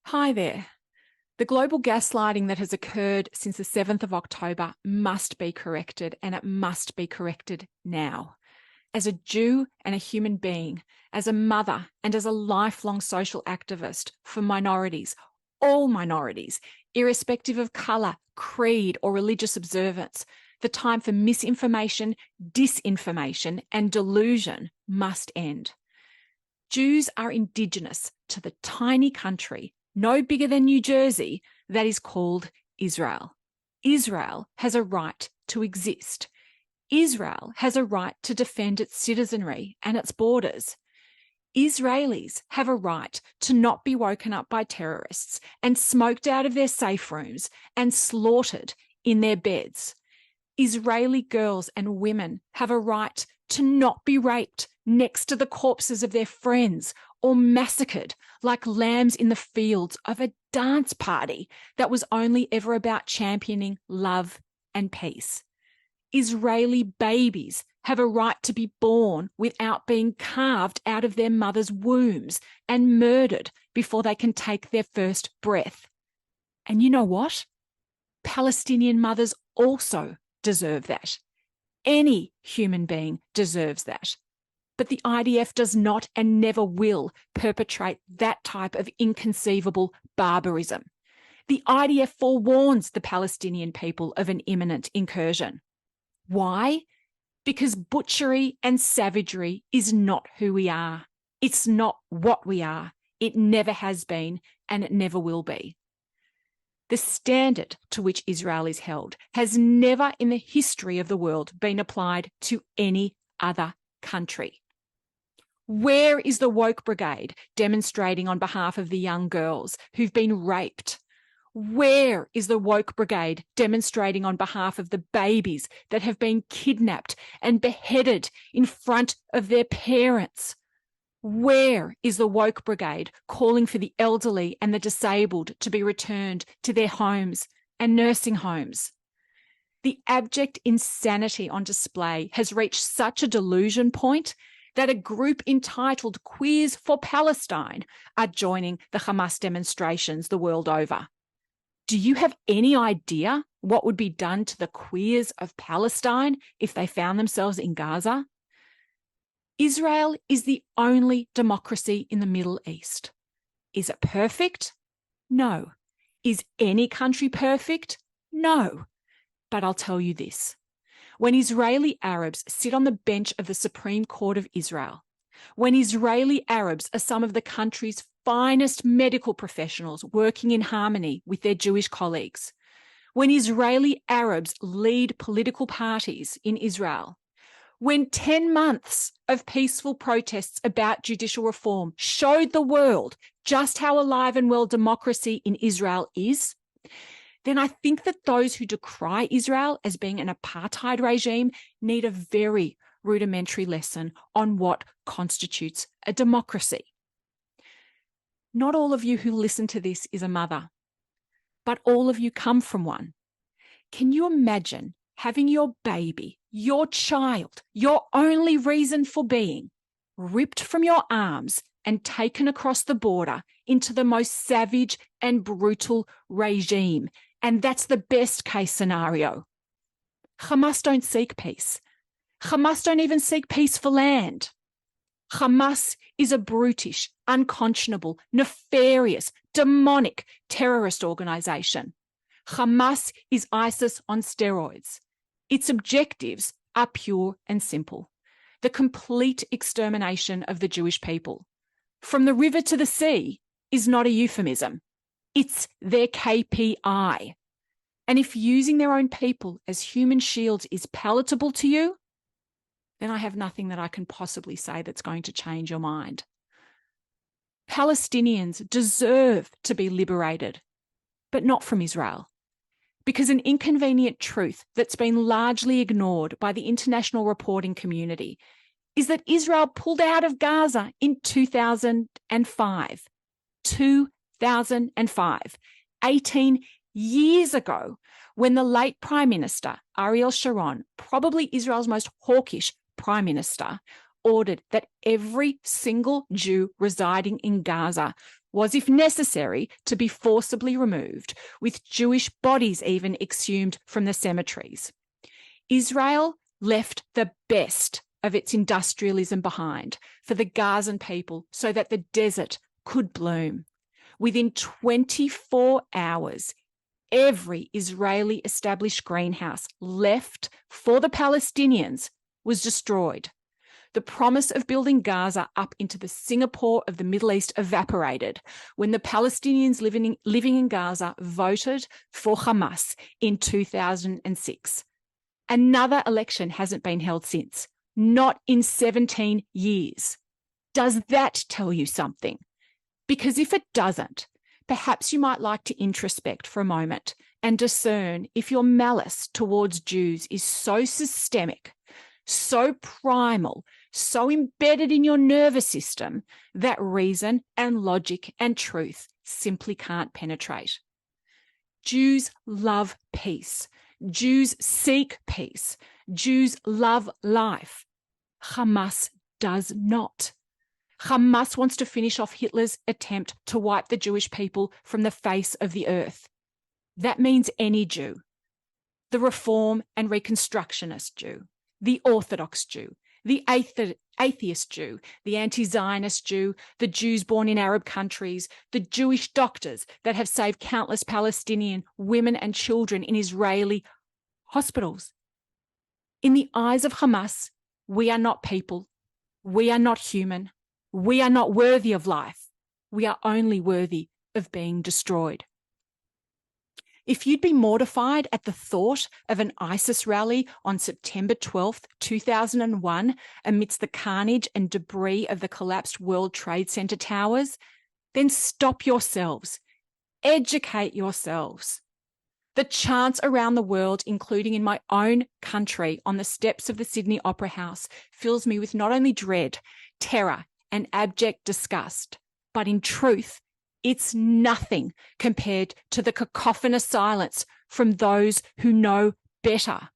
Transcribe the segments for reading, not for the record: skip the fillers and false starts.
Hi there. The global gaslighting that has occurred since the 7th of October must be corrected, and it must be corrected now. As a Jew and a human being, as a mother and as a lifelong social activist for minorities, all minorities, irrespective of colour, creed or religious observance, the time for misinformation, disinformation and delusion must end. Jews are indigenous to the tiny country, no bigger than New Jersey, that is called Israel. Israel has a right to exist. Israel has a right to defend its citizenry and its borders. Israelis have a right to not be woken up by terrorists and smoked out of their safe rooms and slaughtered in their beds. Israeli girls and women have a right to not be raped next to the corpses of their friends or massacred like lambs in the fields of a dance party that was only ever about championing love and peace. Israeli babies have a right to be born without being carved out of their mothers' wombs and murdered before they can take their first breath. And you know what? Palestinian mothers also deserve that. Any human being deserves that. But the IDF does not and never will perpetrate that type of inconceivable barbarism. The IDF forewarns the Palestinian people of an imminent incursion. Why? Because butchery and savagery is not who we are. It's not what we are. It never has been, and it never will be. The standard to which Israel is held has never in the history of the world been applied to any other country. Where is the woke brigade demonstrating on behalf of the young girls who've been raped? Where is the woke brigade demonstrating on behalf of the babies that have been kidnapped and beheaded in front of their parents? Where is the woke brigade calling for the elderly and the disabled to be returned to their homes and nursing homes? The abject insanity on display has reached such a delusion point that a group entitled Queers for Palestine are joining the Hamas demonstrations the world over. Do you have any idea what would be done to the queers of Palestine if they found themselves in Gaza? Israel is the only democracy in the Middle East. Is it perfect? No. Is any country perfect? No. But I'll tell you this. When Israeli Arabs sit on the bench of the Supreme Court of Israel, when Israeli Arabs are some of the country's finest medical professionals working in harmony with their Jewish colleagues, when Israeli Arabs lead political parties in Israel, when 10 months of peaceful protests about judicial reform showed the world just how alive and well democracy in Israel is, then I think that those who decry Israel as being an apartheid regime need a very rudimentary lesson on what constitutes a democracy. Not all of you who listen to this is a mother, but all of you come from one. Can you imagine having your baby, your child, your only reason for being, ripped from your arms and taken across the border into the most savage and brutal regime? And that's the best case scenario. Hamas don't seek peace. Hamas don't even seek peace for land. Hamas is a brutish, unconscionable, nefarious, demonic terrorist organisation. Hamas is ISIS on steroids. Its objectives are pure and simple: the complete extermination of the Jewish people. From the river to the sea is not a euphemism. It's their KPI. And if using their own people as human shields is palatable to you, then I have nothing that I can possibly say that's going to change your mind. Palestinians deserve to be liberated, but not from Israel. Because an inconvenient truth that's been largely ignored by the international reporting community is that Israel pulled out of Gaza in 2005. 2005, 18 years ago, when the late Prime Minister, Ariel Sharon, probably Israel's most hawkish Prime Minister, ordered that every single Jew residing in Gaza was, if necessary, to be forcibly removed, with Jewish bodies even exhumed from the cemeteries. Israel left the best of its industrialism behind for the Gazan people so that the desert could bloom. Within 24 hours, every Israeli established greenhouse left for the Palestinians was destroyed. The promise of building Gaza up into the Singapore of the Middle East evaporated when the Palestinians living in Gaza voted for Hamas in 2006. Another election hasn't been held since, not in 17 years. Does that tell you something? Because if it doesn't, perhaps you might like to introspect for a moment and discern if your malice towards Jews is so systemic, so primal, so embedded in your nervous system that reason and logic and truth simply can't penetrate. Jews love peace. Jews seek peace. Jews love life. Hamas does not. Hamas wants to finish off Hitler's attempt to wipe the Jewish people from the face of the earth. That means any Jew. The Reform and Reconstructionist Jew, the Orthodox Jew, the atheist Jew, the anti-Zionist Jew, the Jews born in Arab countries, the Jewish doctors that have saved countless Palestinian women and children in Israeli hospitals. In the eyes of Hamas, we are not people. We are not human. We are not worthy of life. We are only worthy of being destroyed. If you'd be mortified at the thought of an ISIS rally on September 12th, 2001, amidst the carnage and debris of the collapsed World Trade Center towers, then stop yourselves. Educate yourselves. The chants around the world, including in my own country on the steps of the Sydney Opera House, fills me with not only dread, terror, and abject disgust, but in truth, it's nothing compared to the cacophonous silence from those who know better.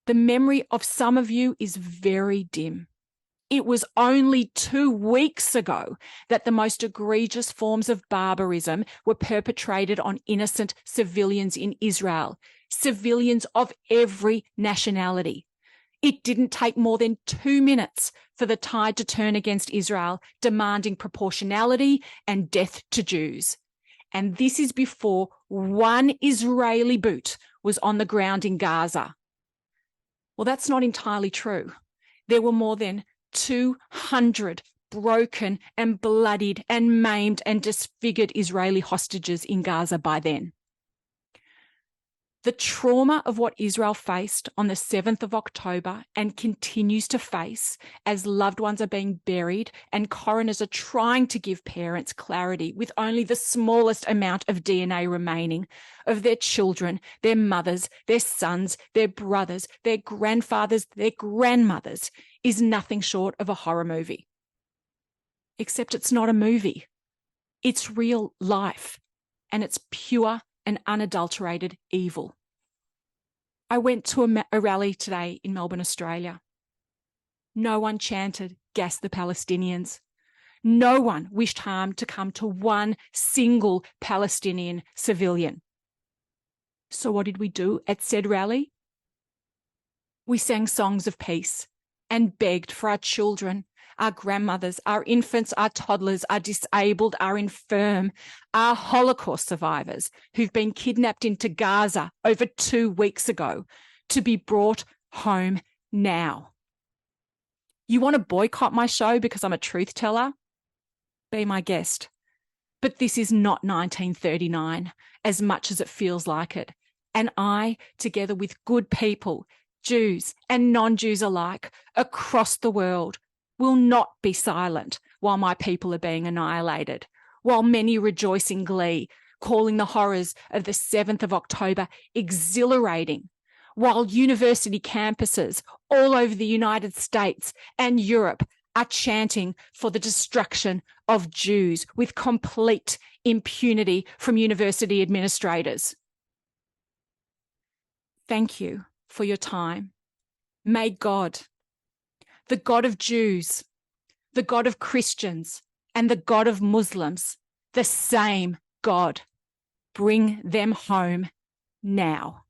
The memory of some of you is very dim. It was only 2 weeks ago that the most egregious forms of barbarism were perpetrated on innocent civilians in Israel, civilians of every nationality. It didn't take more than 2 minutes for the tide to turn against Israel, demanding proportionality and death to Jews. And this is before one Israeli boot was on the ground in Gaza. Well, that's not entirely true. There were more than 200 broken and bloodied and maimed and disfigured Israeli hostages in Gaza by then. The trauma of what Israel faced on the 7th of October and continues to face as loved ones are being buried and coroners are trying to give parents clarity with only the smallest amount of DNA remaining of their children, their mothers, their sons, their brothers, their grandfathers, their grandmothers is nothing short of a horror movie. Except it's not a movie. It's real life, and it's pure and unadulterated evil. I went to a rally today in Melbourne, Australia. No one chanted, "Gas the Palestinians." No one wished harm to come to one single Palestinian civilian. So what did we do at said rally? We sang songs of peace and begged for our children, our grandmothers, our infants, our toddlers, our disabled, our infirm, our Holocaust survivors who've been kidnapped into Gaza over 2 weeks ago to be brought home now. You want to boycott my show because I'm a truth teller? Be my guest. But this is not 1939, as much as it feels like it. And I, together with good people, Jews and non-Jews alike, across the world, will not be silent while my people are being annihilated, while many rejoice in glee, calling the horrors of the 7th of October exhilarating, while university campuses all over the United States and Europe are chanting for the destruction of Jews with complete impunity from university administrators. Thank you for your time. May God, the God of Jews, the God of Christians, and the God of Muslims, the same God. Bring them home now.